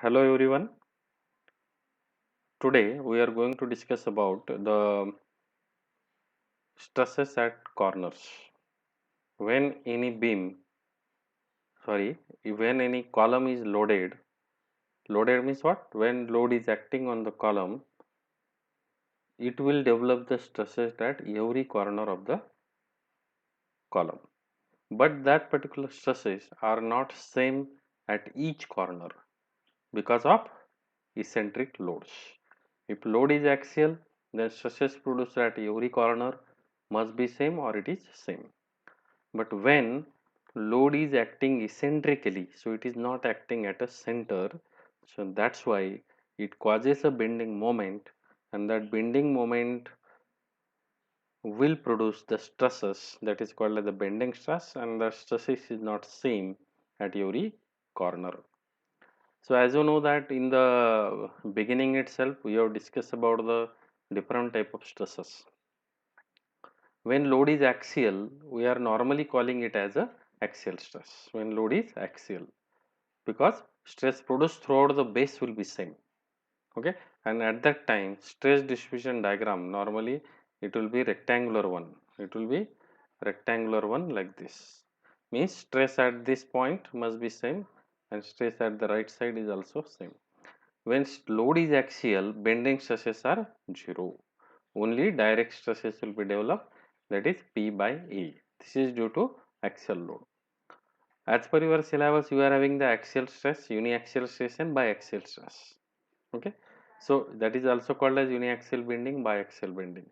Hello everyone. Today we are going to discuss about the stresses at corners. When any beam, sorry, when any column is loaded, loaded means what? When load is acting on the column, it will develop the stresses at every corner of the column. But that particular stresses are not same at each corner because of eccentric loads. If load is axial, then stresses produced at every corner must be same or it is same. But when load is acting eccentrically, so it is not acting at a center, so that's why it causes a bending moment, and that bending moment will produce the stresses that is called as the bending stress, and the stresses is not same at every corner. So as you know that in the beginning itself we have discussed about the different type of stresses. When load is axial, we are normally calling it as a axial stress. When load is axial, because stress produced throughout the base will be same. Okay, and at that time stress distribution diagram normally it will be rectangular one. It will be rectangular one like this. Means stress at this point must be same and stress at the right side is also same. When load is axial, bending stresses are zero. Only direct stresses will be developed, that is P by E. This is due to axial load. As per your syllabus, you are having the axial stress, uniaxial stress and biaxial stress. Okay. So that is also called as uniaxial bending, biaxial bending.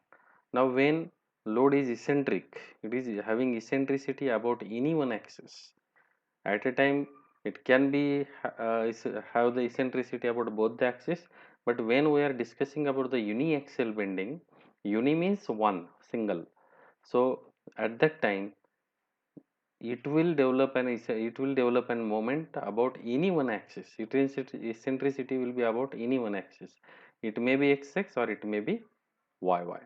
Now when load is eccentric, it is having eccentricity about any one axis. At a time it can be have the eccentricity about both the axes, but when we are discussing about the uniaxial bending, uni means one single, so at that time it will develop an moment about any one axis. Eccentricity will be about any one axis. It may be xx or it may be yy.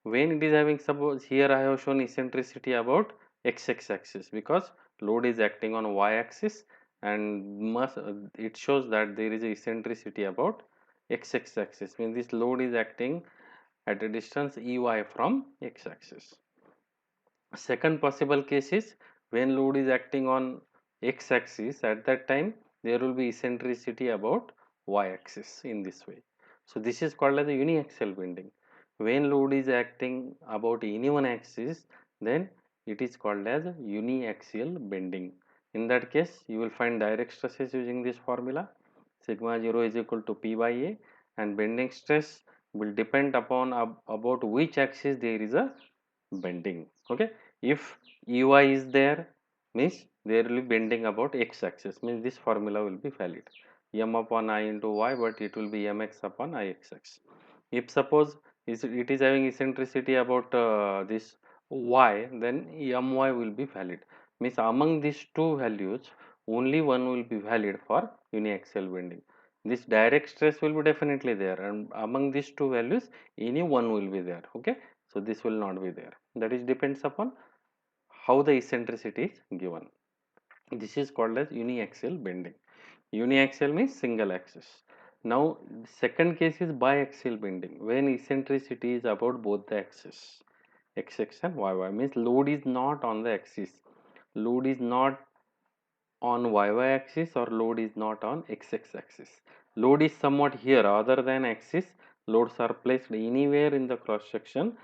When it is having, suppose here I have shown eccentricity about xx axis because load is acting on y axis, and it shows that there is a eccentricity about xx axis, means this load is acting at a distance ey from x axis. Second possible case is when load is acting on x axis, at that time there will be eccentricity about y axis in this way. So this is called as a uniaxial bending. When load is acting about any one axis, then it is called as uniaxial bending. In that case, you will find direct stresses using this formula. Sigma 0 is equal to P by A, and bending stress will depend upon about which axis there is a bending. Okay, if ey is there, means there will be bending about x axis, means this formula will be valid, m upon I into y, but it will be mx upon ixx. If suppose it is having eccentricity about this y, then my will be valid, means among these two values only one will be valid for uniaxial bending. This direct stress will be definitely there, and among these two values any one will be there. Okay, so this will not be there. That is depends upon how the eccentricity is given. This is called as uniaxial bending. Uniaxial means single axis. Now second case is biaxial bending, when eccentricity is about both the axis xx and yy, means load is not on the axis, load is not on y axis, or load is not on xx axis. Load is somewhat here other than axis. Loads are placed anywhere in the cross section.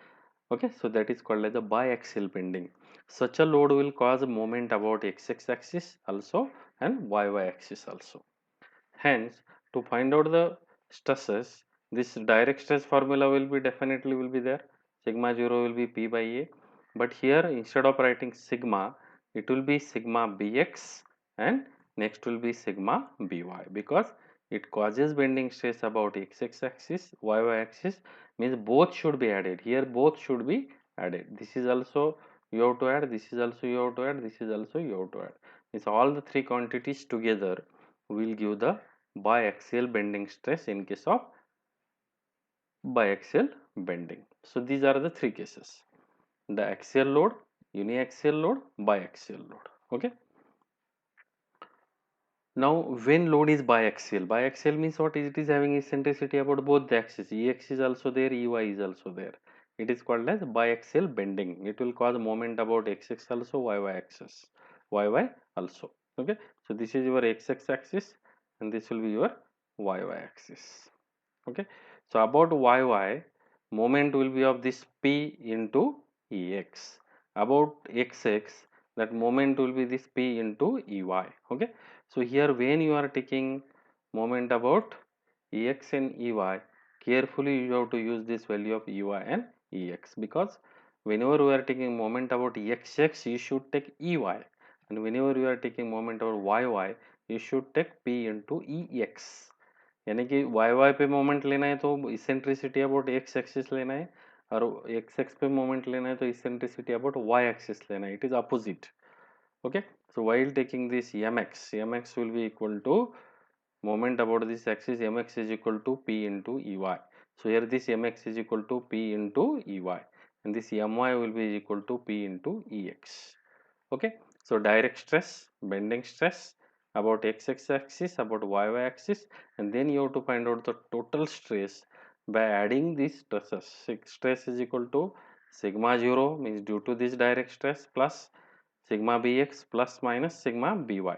Okay, so that is called as a biaxial bending. Such a load will cause a moment about xx axis also and y axis also. Hence, to find out the stresses, this direct stress formula will be definitely will be there. Sigma 0 will be P by A. But here instead of writing sigma, it will be sigma Bx, and next will be sigma By, because it causes bending stress about xx axis, y axis, means both should be added. Here both should be added. This is also you have to add, this is also you have to add, this is also you have to add. Means all the three quantities together will give the biaxial bending stress in case of biaxial bending. So these are the three cases: the axial load, uniaxial load, biaxial load. Okay. Now, when load is biaxial means what? It is having eccentricity about both the axes. Ex is also there, Ey is also there. It is called as biaxial bending. It will cause moment about xx also, yy axis, yy also. Okay, so this is your xx axis, and this will be your yy axis. Okay, so about yy, moment will be of this p into ex. About xx, that moment will be this p into ey. Okay, so here when you are taking moment about ex and ey, carefully you have to use this value of ey and ex, because whenever we are taking moment about xx, you should take ey, and whenever you are taking moment about yy, you should take p into ex. यानी कि Y Y पे moment लेना है तो eccentricity about x axis लेना है, और x x पे मोमेंट लेना है तो इसेंट्रिसिटी अबाउट वाई एक्सिस लेना है. It is opposite. Okay, so while taking this mx will be equal to moment about this axis, mx is equal to p into ey. So here this mx is equal to p into ey, and this my will be equal to p into ex. Okay, so direct stress, bending stress about x axis, about y axis, and then you have to find out the total stress by adding these stresses. Stress is equal to sigma 0 means due to this direct stress plus sigma bx plus minus sigma by.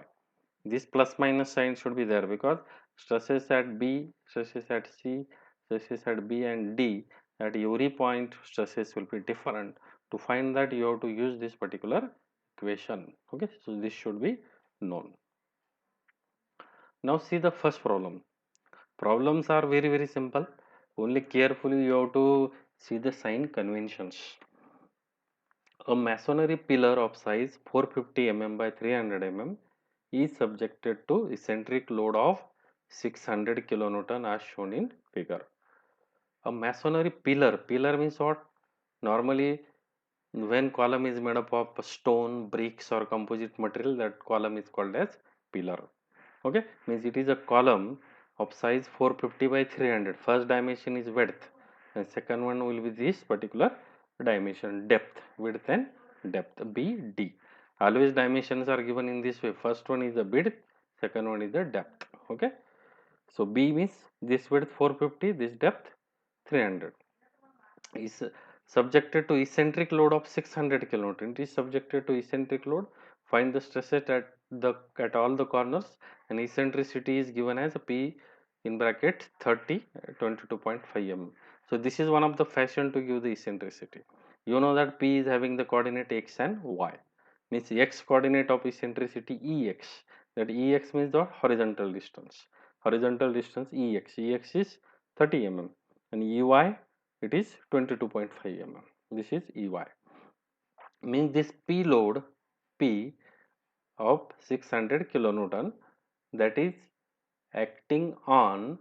This plus minus sign should be there because stresses at b, stresses at c, stresses at b and d, at every point stresses will be different. To find that, you have to use this particular equation. Okay, so this should be known. Now see the first problem. Problems are very simple. Only carefully you have to see the sign conventions. A masonry pillar of size 450 mm by 300 mm is subjected to eccentric load of 600 kilonewton as shown in figure. A masonry pillar means what? Normally, when column is made up of stone, bricks or composite material, that column is called as pillar. Okay, means it is a column of size 450 by 300. First dimension is width, and second one will be this particular dimension, depth, width and depth, BD. Always dimensions are given in this way. First one is the width, second one is the depth. Okay, so B means this width 450, this depth 300. Is subjected to eccentric load of 600 kilonewton. It is subjected to eccentric load. Find the stresses at all the corners, and eccentricity is given as a P in bracket 30 22.5 mm. So this is one of the fashion to give the eccentricity. You know that P is having the coordinate x and y. Means x coordinate of eccentricity ex. That ex means the horizontal distance. Horizontal distance ex. Ex is 30 mm, and ey it is 22.5 mm. This is EY. Means this P load P of 600 kilonewton, that is acting on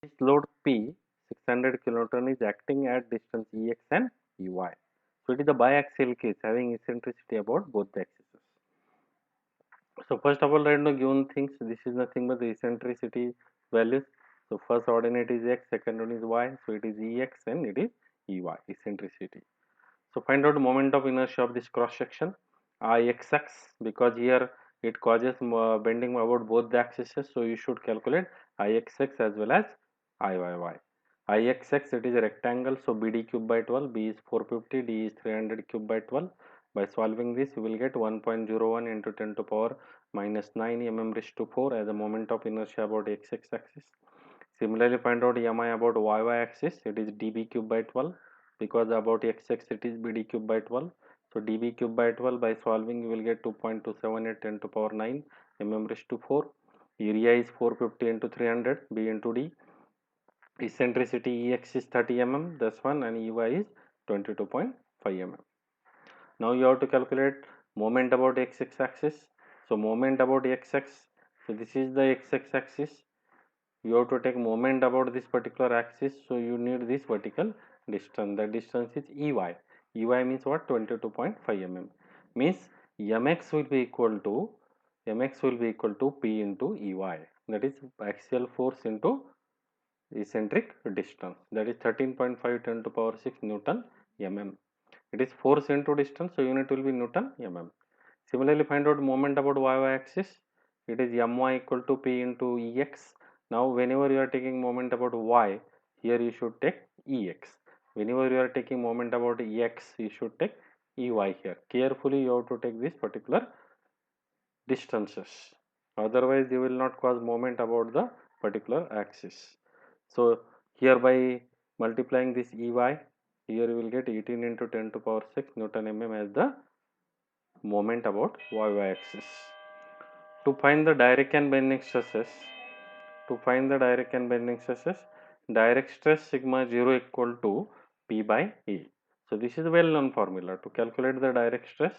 this load P 600 kilonewton is acting at distance EX and EY. So it is a biaxial case having eccentricity about both the axes. So first of all, right now given things, this is nothing but the eccentricity values. So first ordinate is x, second one is y, so it is Ex and it is Ey, eccentricity. So find out moment of inertia of this cross section, Ixx, because here it causes bending about both the axes, so you should calculate Ixx as well as Iyy. Ixx, it is a rectangle, so BD cube by 12, B is 450, D is 300 cube by 12. By solving this, you will get 1.01 into 10 to power minus 9 mm raised to 4 as a moment of inertia about x axis. Similarly, find out mi about y axis, it is dB cube by 12, because about x it is bd cube by 12. So dB cube by 12, by solving you will get 2.278 10 to power 9 mm raised to 4. Area is 450 into 300, B into D. Eccentricity Ex is 30 mm, this one, and Ey is 22.5 mm. Now you have to calculate moment about x axis. So moment about x axis, so this is the x axis. You have to take moment about this particular axis, so you need this vertical distance. The distance is Ey. Ey means what? 22.5 mm. Means mx will be equal to P into Ey. That is axial force into eccentric distance. That is 13.5 10 to power 6 Newton mm. It is force into distance, so unit will be Newton mm. Similarly, find out moment about y axis. It is my equal to p into ex. Now, whenever you are taking moment about y, here you should take ex. Whenever you are taking moment about x, you should take ey here. Carefully, you have to take this particular distances. Otherwise, they will not cause moment about the particular axis. So, here by multiplying this ey, here you will get 18 into 10 to power 6 Newton mm as the moment about y axis. To find the direct and bending stresses, direct stress sigma 0 equal to P by E. So this is a well-known formula. To calculate the direct stress,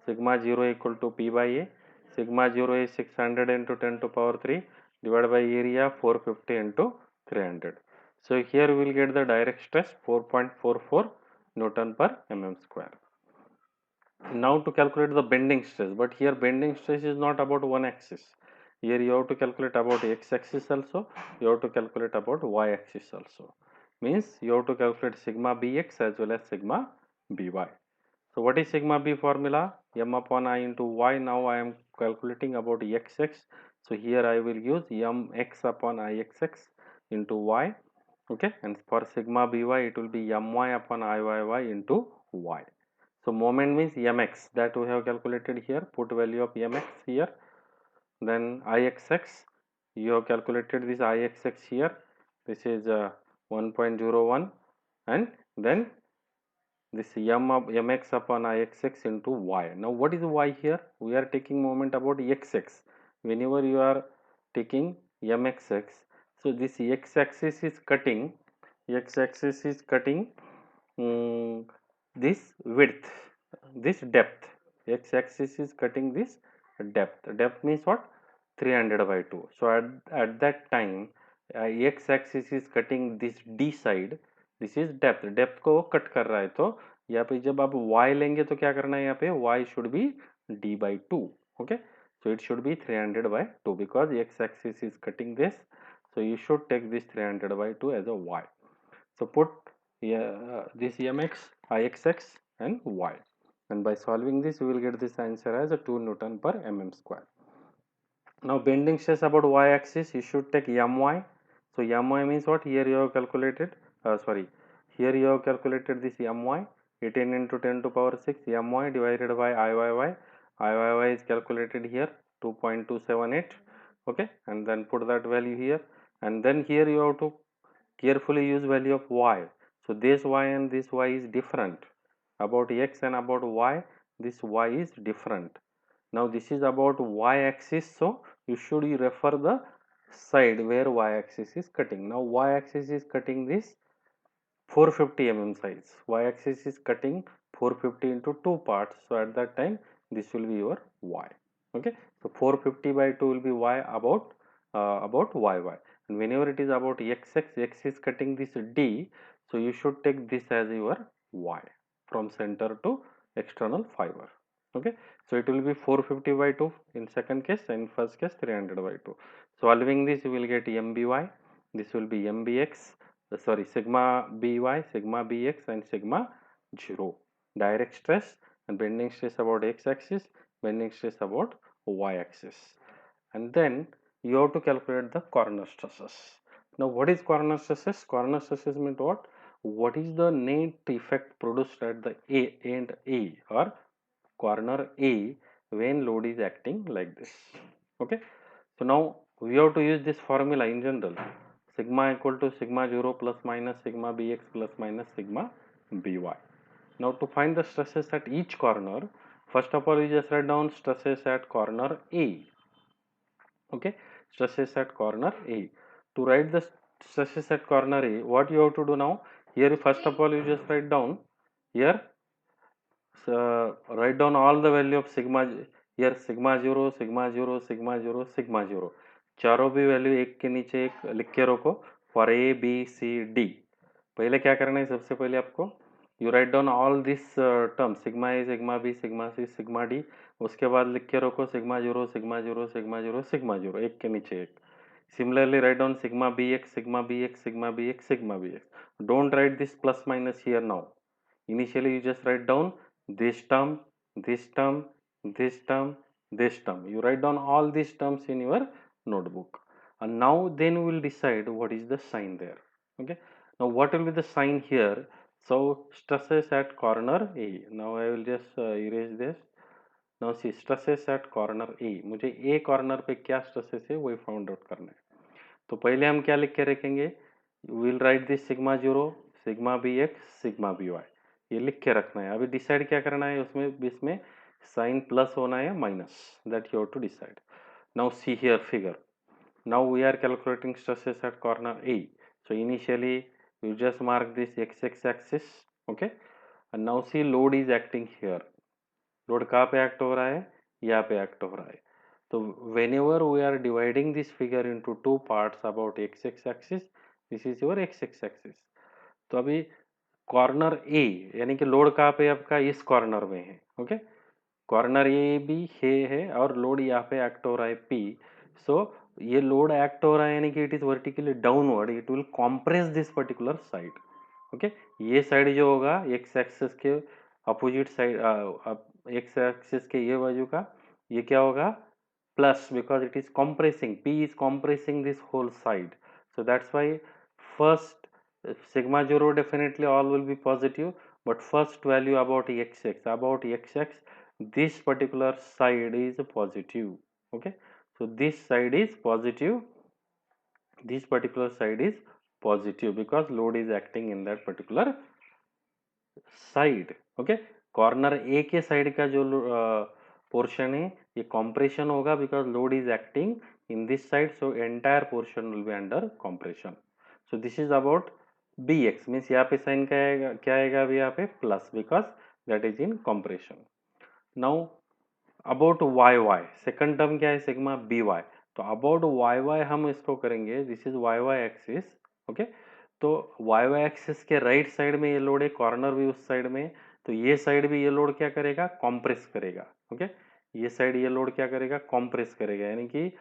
sigma 0 equal to P by A. Sigma 0 is 600 into 10 to power 3 divided by area 450 into 300. So here we will get the direct stress 4.44 Newton per mm square. Now to calculate the bending stress, but here bending stress is not about one axis. Here you have to calculate about x axis also, you have to calculate about y axis also. Means you have to calculate sigma bx as well as sigma by. So what is sigma b formula? M upon I into y. Now I am calculating about xx. So here I will use mx upon ixx into y. Okay, and for sigma by it will be my upon iyy into y. So moment means mx, that we have calculated here. Put value of mx here. Then ixx, you have calculated this ixx here. This is 1.01, and then this mx upon ixx into y. Now what is y here? We are taking moment about xx. Whenever you are taking mxx, so this x-axis is cutting. X-axis is cutting this width, this depth. X-axis is cutting this depth. Depth means what? 300 by 2. So at that time, x-axis is cutting this d side. This is depth. Depth को वो cut कर रहा है, तो यहाँ पे जब आप y लेंगे तो क्या करना है? यहाँ पे y should be d by 2. Okay, so it should be 300 by 2 because x-axis is cutting this. So you should take this 300 by 2 as a y. So put this mx, ixx and y, and by solving this we will get this answer as a 2 Newton per mm square. Now bending stress about y axis, you should take my. So my means what? Here you have calculated, here you have calculated this my, 18 into 10 to power 6 my divided by iyy. Iyy is calculated here 2.278. Okay, and then put that value here, and then here you have to carefully use value of y. So this y and this y is different. About x and about y, this y is different. Now this is about y axis, so you should refer the side where y axis is cutting. Now y axis is cutting this 450 mm size. Y axis is cutting 450 into two parts. So at that time, this will be your y. Okay, so 450 by 2 will be y about yy. And whenever it is about xx, x is cutting this d, so you should take this as your y from center to external fiber. Okay, so it will be 450 by 2 in second case, and in first case 300 by 2. Solving this, you will get mby. This will be mbx. Sigma by, sigma bx, and sigma 0. Direct stress and bending stress about x-axis, bending stress about y-axis. And then you have to calculate the corner stresses. Now what is corner stresses? Corner stresses mean what? What is the net effect produced at the end A or corner A when load is acting like this? Okay, so now we have to use this formula in general. Sigma equal to sigma 0 plus minus sigma bx plus minus sigma by. Now to find the stresses at each corner, first of all you just write down stresses at corner A. Okay, stresses at corner A. To write the stresses at corner A, what you have to do now? Here first of all you just write down here. Write down all the value of sigma. Here sigma 0, sigma 0, sigma 0, sigma 0. चारों भी value एक के नीचे एक लिख के रखो for A B C D. पहले क्या करना है? सबसे पहले आपको you write down all this term sigma A, sigma B, sigma C, sigma D. उसके बाद लिख के रखो सिग्मा 0, सिग्मा 0, सिग्मा 0, सिग्मा 0, एक के नीचे एक. Similarly, write down sigma bx, sigma bx, sigma bx, sigma bx. Don't write this plus minus here now. Initially, you just write down this term, this term, this term, this term. You write down all these terms in your notebook. And now then we will decide what is the sign there. Okay. Now what will be the sign here? So stresses at corner A. Now I will just erase this. Now see stresses at corner A. मुझे A corner पे क्या stresses है वही found out करना है. तो पहले हम क्या लिख के रखेंगे? Will write this sigma zero, sigma B x, sigma B y, ये लिख के रखना है. अभी डिसाइड क्या करना है उसमें, इसमें साइन प्लस होना है या minus, that you have to decide. Now see here figure. Now we are calculating stresses at corner A. So initially you just mark this x axis. Okay, and now see load is acting here. Load कहाँ पे act हो रहा है? यहाँ पे act हो रहा है. तो whenever we are dividing this figure into two parts about x axis, this is your x axis. तो अभी कॉर्नर ए यानी कि लोड कहाँ पे आपका इस कॉर्नर में है. ओके, कॉर्नर ए भी है और लोड यहाँ पे एक्ट हो रहा है पी. सो ये लोड एक्ट हो रहा है यानी कि it is vertically downward, it will compress this particular side. Okay, ये साइड जो होगा एक्स एक्सिस के अपोजिट साइड, एक्स एक्सिस के ये बाजू का ये क्या होगा? Plus, because it is compressing, P is compressing this whole side. So that's why first sigma 0 definitely all will be positive, but first value about xx, this particular side is positive. Okay, so this side is positive, this particular side is positive because load is acting in that particular side. Okay, corner A के side का जो portion है ये compression होगा because load is acting in this side, so entire portion will be under compression. So this is about bx, means यहाँ पे sign क्या आएगा अभी यहाँ पे plus, because that is in compression. Now about y y, second term क्या है? Sigma B y. तो अबाउट वाई वाई हम इसको करेंगे, this is y y axis. Okay, तो वाई वाई एक्सिस के राइट साइड में ये लोड है, कॉर्नर भी उस साइड में, तो ये साइड भी ये लोड क्या करेगा? कॉम्प्रेस करेगा. ओके, ये साइड ये लोड क्या करेगा? कॉम्प्रेस करेगा, यानी कि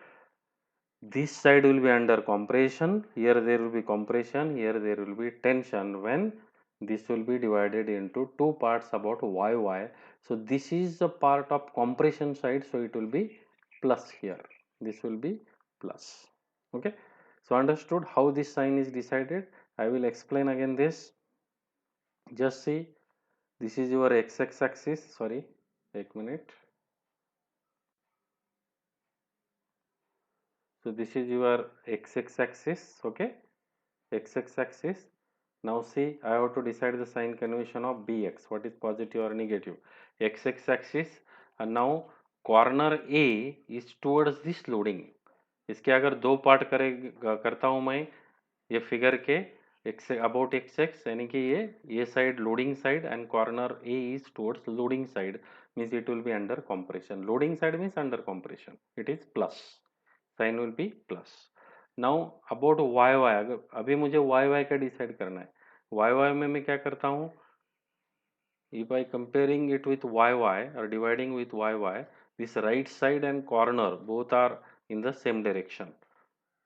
this side will be under compression, here there will be compression, here there will be tension when this will be divided into two parts about yy. So this is the part of compression side, so it will be plus here, this will be plus. Okay, so understood how this sign is decided? I will explain again this. Just see, this is your x axis, sorry, एक minute. So this is your x axis. Okay, x axis. Now see, I have to decide the sign convention of bx, what is positive or negative. X axis, and now corner A is towards this loading. इसके अगर दो part करता हूँ मैं ये figure के, x about x यानी कि ये side loading side and corner A is towards loading side, means it will be under compression. Loading side means under compression, it is plus, sign will be plus. Now about y y, अगर अभी मुझे Y Y का decide करना है, Y Y में मैं क्या करता हूँ? if I comparing it with yy or dividing with yy, this right side and corner both are in the same direction.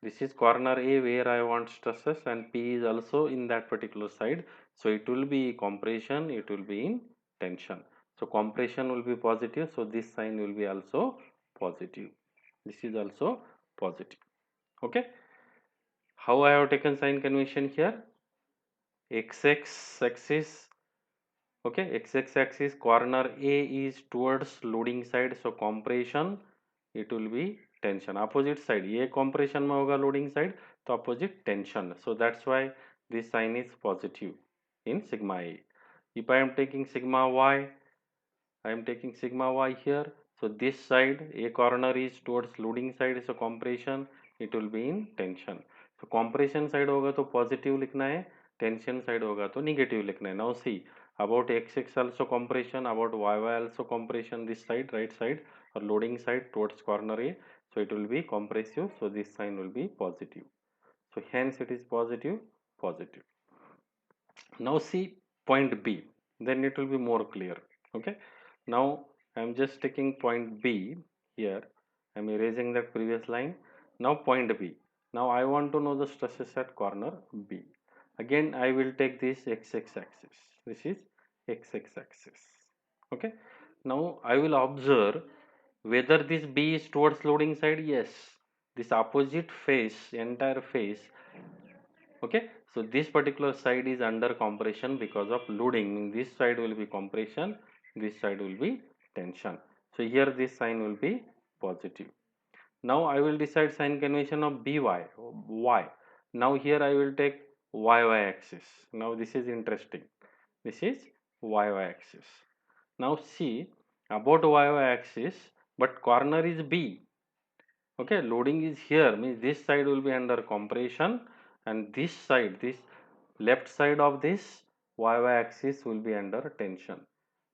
This is corner A where I want stresses and P is also in that particular side, so it will be compression, it will be in tension. So compression will be positive, so this sign will be also positive, this is also positive. Okay, how I have taken sign convention here? X axis. Okay, x axis corner A is towards loading side, so compression, it will be tension. Opposite side, ये compression में होगा loading side, तो opposite tension. So that's why this sign is positive in sigma A. If I am taking sigma Y, I am taking sigma Y here. So this side, A corner is towards loading side, so compression, it will be in tension. So compression side होगा तो positive लिखना है, tension side होगा तो negative लिखना है. Now see, about x also compression, about y also compression, this side, right side or loading side towards corner A, so it will be compressive, so this sign will be positive. So hence it is positive, positive. Now see point B, then it will be more clear. Okay, now I am just taking point B here, I am erasing that previous line. Now point B, now I want to know the stresses at corner B. Again I will take this x axis, this is x axis. Okay, Now I will observe whether this B is towards loading side. Yes, this opposite face, entire face. Okay, so this particular side is under compression because of loading. This side will be compression, this side will be tension. So here this sign will be positive. Now I will decide sign convention of by y. Now here I will take y axis. Now this is interesting, this is y axis. Now see, about y axis, but corner is B. Okay, loading is here, means this side will be under compression, and this side, this left side of this y axis will be under tension.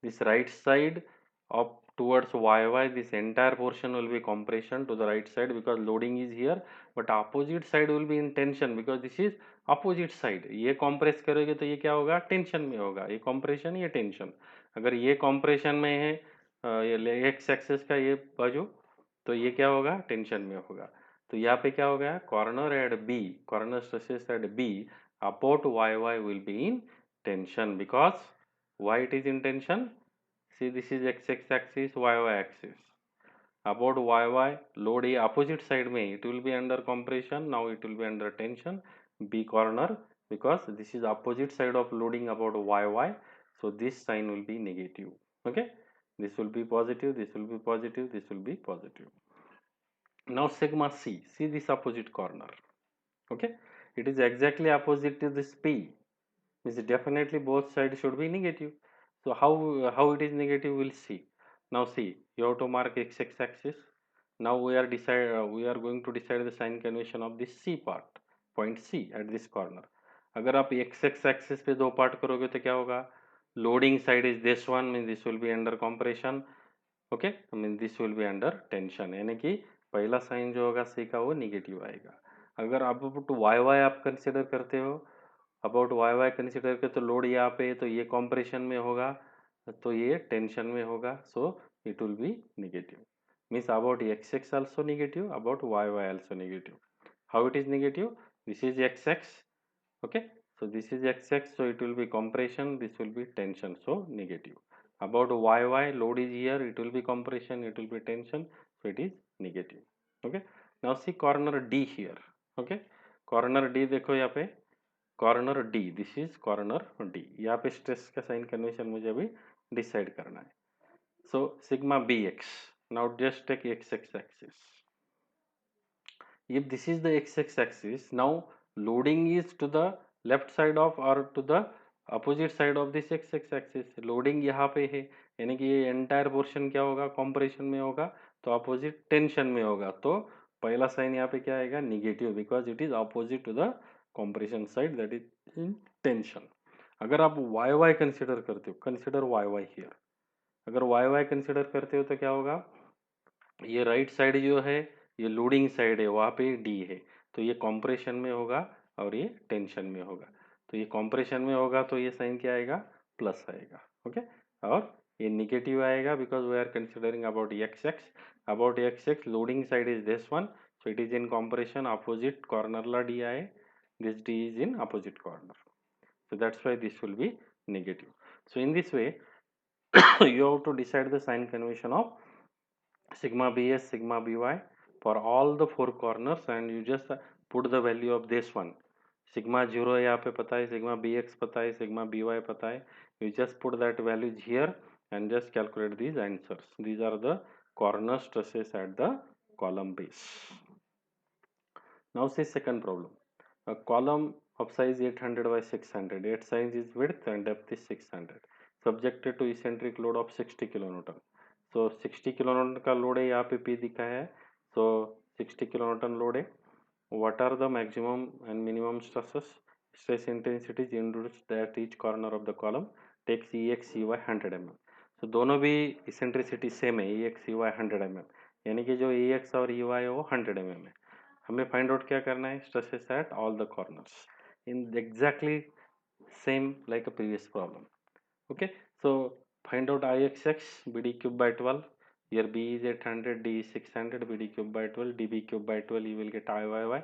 This right side of towards y, this entire portion will be compression to the right side because loading is here, but opposite side will be in tension because this is opposite side. ये compress करोगे तो ये क्या होगा, tension में होगा, ये compression ये tension. अगर ये compression में है ये x axis का ये बाजू, तो ये क्या होगा, टेंशन में होगा. तो यहाँ पे क्या हो गया, corner at B, corner stresses at B about yy will be in tension because why it is in tension. See, this is x axis, y axis. About y load a opposite side में it will be under compression, now it will be under tension. B corner, because this is opposite side of loading about y, so this sign will be negative. Okay, this will be positive, this will be positive, this will be positive. Now sigma c, see this opposite corner. Okay, it is exactly opposite to this p, means definitely both sides should be negative. So how it is negative, we'll see. Now see, you have to mark x axis. Now we are going to decide the sign convention of this c part, point c at this corner. अगर आप x axis पे दो part करोगे तो क्या होगा, loading side is this one, means this will be under compression. Okay, mean this will be under tension, यानी कि पहला साइन जो होगा सी का वो निगेटिव आएगा. अगर अबाउट वाई वाई आप कंसिडर करते हो, अबाउट वाई वाई कंसिडर करते तो लोड यहाँ पे, तो ये कॉम्प्रेशन में होगा, तो ये टेंशन में होगा, so it will be negative. Means about x x also negative, about y y also negative. How it is negative, this is x x. Okay, so this is xx, so it will be compression, this will be tension, so negative. About y load is here, it will be compression, it will be tension, so it is negative. Okay, now see corner D here. Okay, corner D देखो यहाँ पे, corner D, this is corner D. यहाँ पे stress का sign convention मुझे अभी decide करना है. So sigma bx, now just take x axis. If this is the x axis, now loading is to the left side of or to the opposite side of this x axis. Loading यहाँ पे है, यानी कि ये entire portion क्या होगा, compression में होगा, तो अपोजिट टेंशन में होगा. तो पहला साइन यहाँ पे क्या आएगा, negative, because it is opposite to the compression side, that is in tension. अगर आप वाई वाई कंसिडर करते हो, कंसिडर वाई वाई हियर. अगर वाई वाई कंसिडर करते हो तो क्या होगा, ये राइट साइड जो है ये लोडिंग साइड है, वहाँ पे डी है, तो ये कॉम्प्रेशन में होगा और ये टेंशन में होगा. तो ये कॉम्प्रेशन में होगा तो ये साइन क्या आएगा, प्लस आएगा. ओके, और ये निगेटिव आएगा because we are considering about x X. About x X loading side is this one, so it is in compression, opposite corner ला डी आए, this D is in opposite corner, so that's why this will be negative. So in this way you have to decide the sign convention of sigma bs, sigma by for all the four corners, and you just put the value of this one. Sigma 0 यहाँ पे पता है, sigma bx पता है, sigma by पता है. You just put that values here and just calculate these answers. These are the corner stresses at the column base. Now see second problem. A column of size 800 by 600, its size is width and depth is 600, subjected to eccentric load of 60 kilonewton. So 60 kilonewton का load है, यहाँ पे P दिखा है, so 60 kilonewton load है. What are the maximum and minimum stresses? Stress intensities induced at each corner of the column. Takes Ex Ey 100 mm. So दोनों भी eccentricity same है, Ex Ey 100 mm, यानी कि जो Ex और Ey है वो 100 mm है. हमें फाइंड आउट क्या करना है, stresses at all the corners in exactly same like a previous problem. Okay, so find out I x x, B D cube by 12. Here B is 800, D is 600, BD cube by 12, DB cube by 12, you will get IYY.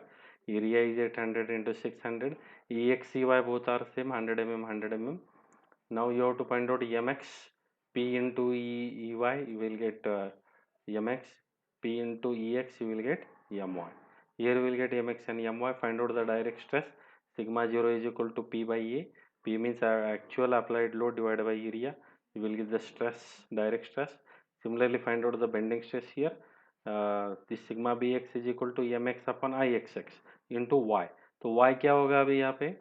Area is 800 into 600. EX, EY both are same, 100 mm, 100 mm. Now you have to find out MX. P into EY, you will get mx. P into ex, you will get my. Here you will get mx and my. Find out the direct stress. Sigma 0 is equal to P by A. P means actual applied load divided by area. You will get the stress, direct stress. Similarly, find out the bending stress here. This sigma bx is equal to mx upon ixx into y. तो y क्या होगा अभी यहाँ पे?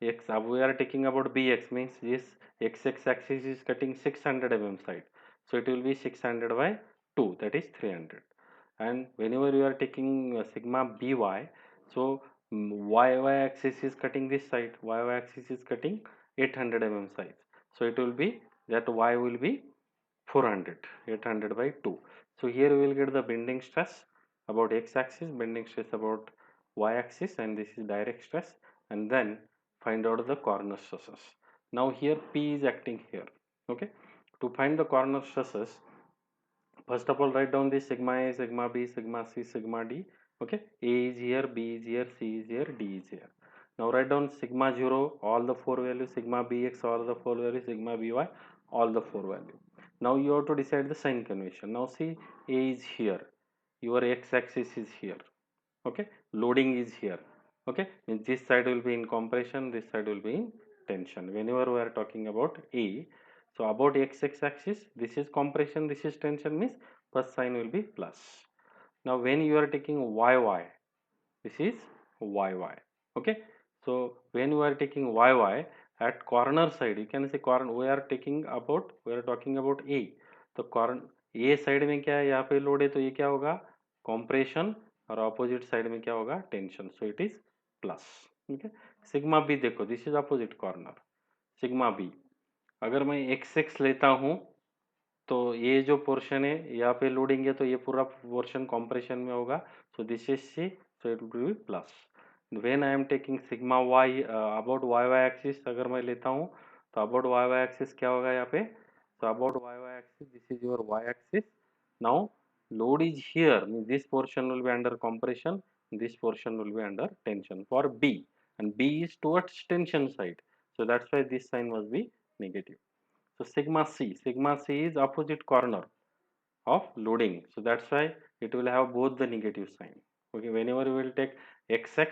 X, we are taking about bx, means this x axis is cutting 600 mm side, so it will be 600 by 2, that is 300. And whenever you are taking sigma by, so y axis is cutting this side, y axis is cutting 800 mm side, so it will be that y will be 400, 800 by 2. So here we will get the bending stress about x axis, bending stress about y axis, and this is direct stress. And then find out the corner stresses. Now here P is acting here. Okay. To find the corner stresses, first of all write down this sigma A, sigma B, sigma C, sigma D. Okay. A is here, B is here, C is here, D is here. Now write down sigma 0, all the 4 values, sigma Bx, all the 4 values, sigma By, all the 4 values. Now you have to decide the sign convention. Now see, A is here, your x axis is here. Okay, loading is here. Okay, means this side will be in compression, this side will be in tension. Whenever we are talking about A, so about x axis, this is compression, this is tension, means first sign will be plus. Now when you are taking y, this is y. Okay, so when you are taking y at corner side, you can say corner, we are talking about A, तो corner A side में क्या है, यहाँ पे load है, तो ये क्या होगा, compression, और opposite side में क्या होगा, tension, so it is plus. Okay, sigma B देखो, this is opposite corner, sigma B, अगर मैं x लेता हूँ तो ये जो पोर्शन है यहाँ पे लोडिंग है, तो ये पूरा पोर्शन कंप्रेशन में होगा, so this is C, so it will be plus. When I am taking sigma y about y y axis, अगर मैं लेता हूँ तो अबाउट वाई वाई एक्सिस क्या होगा यहाँ पे, so about y axis, this is your y axis. Now load is here, means this portion will be under compression, this portion will be under tension for B, and B is towards tension side, so that's why this sign must be negative. So sigma C is opposite corner of loading, so that's why it will have both the negative sign. Okay, whenever we will take xx,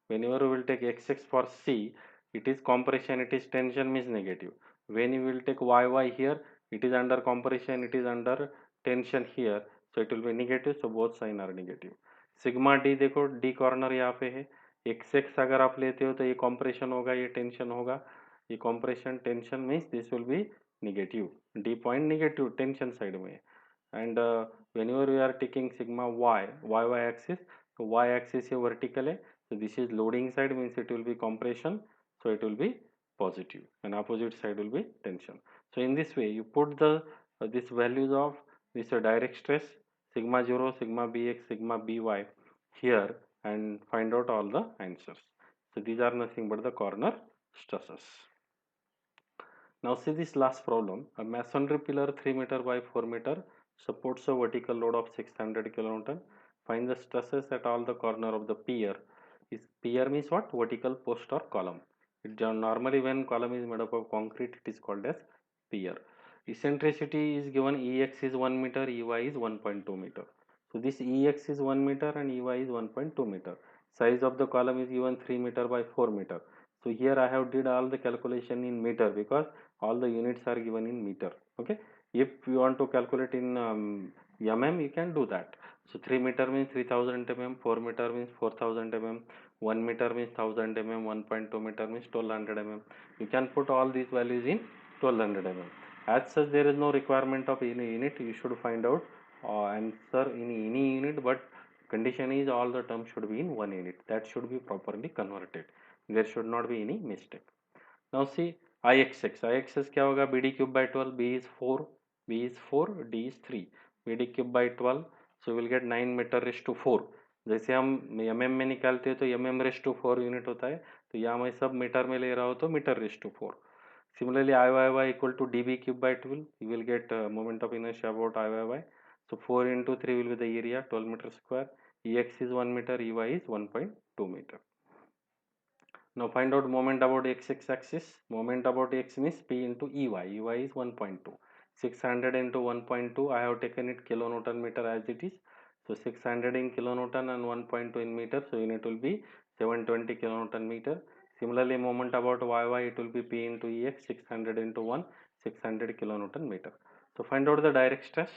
whenever we will take xx for C, it is compression, it is tension, means negative. When you will take yy here, it is under compression, it is under tension here, so it will be negative, so both sign are negative. Sigma D देखो, D corner यहाँ पे है, xx अगर आप लेते हो तो ये compression होगा, ये tension होगा, ये compression tension means this will be negative. D point negative tension side में, and whenever we are taking sigma y axis, so y axis here vertical है, so this is loading side, means it will be compression, so it will be positive, and opposite side will be tension. So in this way you put the these values of this direct stress, sigma 0, sigma bx, sigma by here, and find out all the answers. So these are nothing but the corner stresses. Now see this last problem. A masonry pillar 3 meter by 4 meter supports a vertical load of 600 kilonewton. Find the stresses at all the corner of the pier. Is pier means what? Vertical post or column. Normally when column is made up of concrete, it is called as pier. Eccentricity is given, Ex is 1 meter, Ey is 1.2 meter. So this Ex is 1 meter and Ey is 1.2 meter. Size of the column is given 3 meter by 4 meter. So here I have did all the calculation in meter, because all the units are given in meter. Okay, if you want to calculate in mm, you can do that. So 3 meter means 3000 mm, 4 meter means 4000 mm, 1 meter means 1000 mm, 1.2 meter means 1200 mm. You can put all these values in 1200 mm. As such, there is no requirement of any unit. You should find out answer in any unit, but condition is all the terms should be in 1 unit. That should be properly converted. There should not be any mistake. Now see ixx क्या होगा, bd cube by 12, b is 4, d is 3, bd cube by 12, so we'll get 9 meter raised to 4. जैसे हम mm में निकालते हैं तो mm raised to 4 unit होता है, तो यहाँ मैं सब मीटर में ले रहा हूँ तो metre raised to 4. Similarly Iyy equal to db cube by 12, you will get moment of inertia about Iyy, so 4 into 3 will be the area, 12 meter square. Ex is 1 meter, Ey is 1.2 meter. Now find out moment about x axis. Moment about x means P into EY. EY is 1.2. 600 into 1.2. I have taken it kilonewton meter as it is. So 600 in kilonewton and 1.2 in meter. So unit will be 720 kilonewton meter. Similarly, moment about YY, it will be P into EX. 600 into 1, 600 kilonewton meter. So find out the direct stress.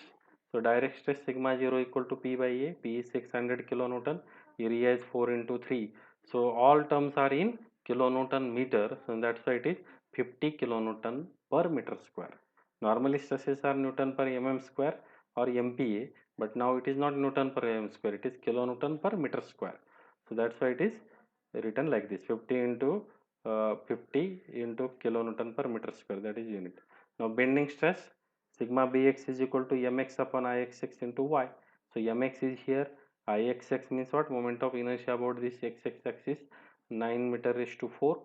So direct stress sigma 0 equal to P by A. P is 600 kilonewton. Area is 4 into 3. So all terms are in kilonewton meter, so that's why it is 50 kilonewton per meter square. Normally stresses are Newton per mm square or MPa, but now it is not Newton per mm square, it is kilonewton per meter square. So that's why it is written like this, 50 into 50 into kilonewton per meter square, that is unit. Now bending stress, sigma bx is equal to mx upon ixx into y. So mx is here, ixx means what? Moment of inertia about this x axis, 9 meter raised to 4.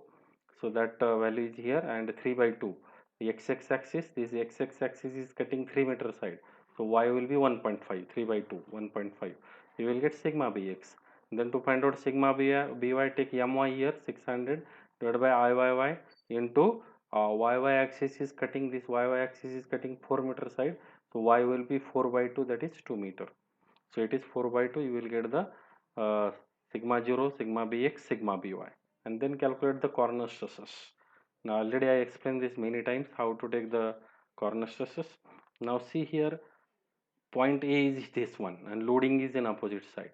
So that value is here, and 3 by 2. The x axis, this x axis is cutting 3 meter side. So y will be 1.5, 3 by 2, 1.5. You will get sigma bx. Then to find out sigma by, take my here, 600 divided by iyy into yy axis is cutting, this yy axis is cutting 4 meter side. So y will be 4 by 2, that is 2 meter. So it is 4 by 2, you will get the uh, sigma 0, sigma bx, sigma by, and then calculate the corner stresses. Now already I explained this many times how to take the corner stresses. Now see here, point A is this one and loading is in opposite side.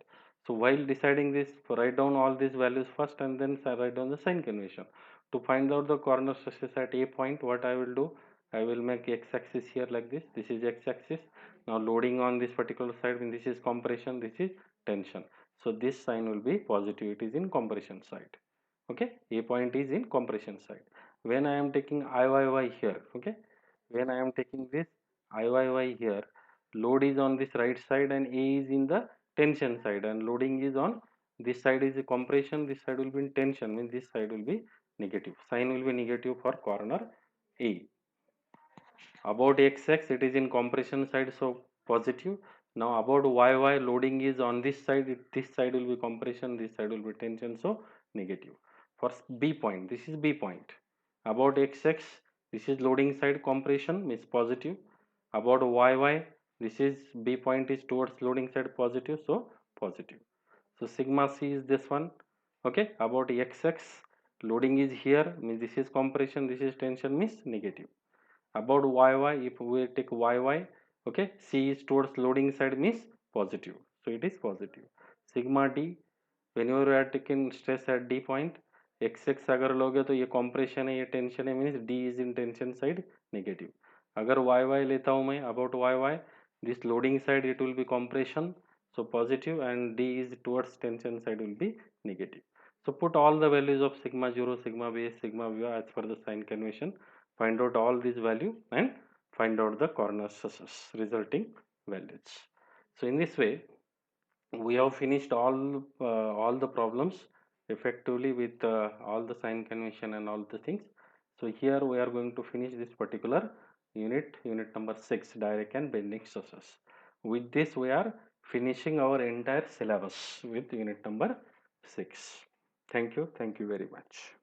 So while deciding this, write down all these values first and then write down the sign convention. To find out the corner stresses at A point, what I will do, I will make x-axis here like this. This is x-axis. Now loading on this particular side, when this is compression, this is tension. So this sign will be positive. It is in compression side. Okay, A point is in compression side. When I am taking IYY here, okay, when I am taking this IYY here, load is on this right side and A is in the tension side, and loading is on this side is a compression, this side will be in tension, means this side will be negative. Sign will be negative for corner A. About XX, it is in compression side, so positive. Now about YY, loading is on this side, this side will be compression, this side will be tension, so negative. For B point, this is B point. About XX, this is loading side, compression means positive. About YY, this is B point is towards loading side, positive, so positive. So sigma C is this one. Okay, about XX, loading is here, means this is compression, this is tension, means negative. About YY, if we take YY, okay, C is towards loading side, means positive, so it is positive. Sigma D, whenever you are taking stress at D point, XX अगर लोगे तो ये compression है, ये tension है, means D is in tension side, negative. अगर YY लेता हूँ मैं, about YY, this loading side it will be compression, so positive, and D is towards tension side will be negative. So put all the values of sigma 0, sigma base, sigma v as per the sign convention. Find out all these value and find out the corner stresses resulting values. So in this way, we have finished all the problems effectively with all the sign convention and all the things. So here we are going to finish this particular unit number 6, direct and bending stresses. With this we are finishing our entire syllabus with unit number 6. Thank you very much.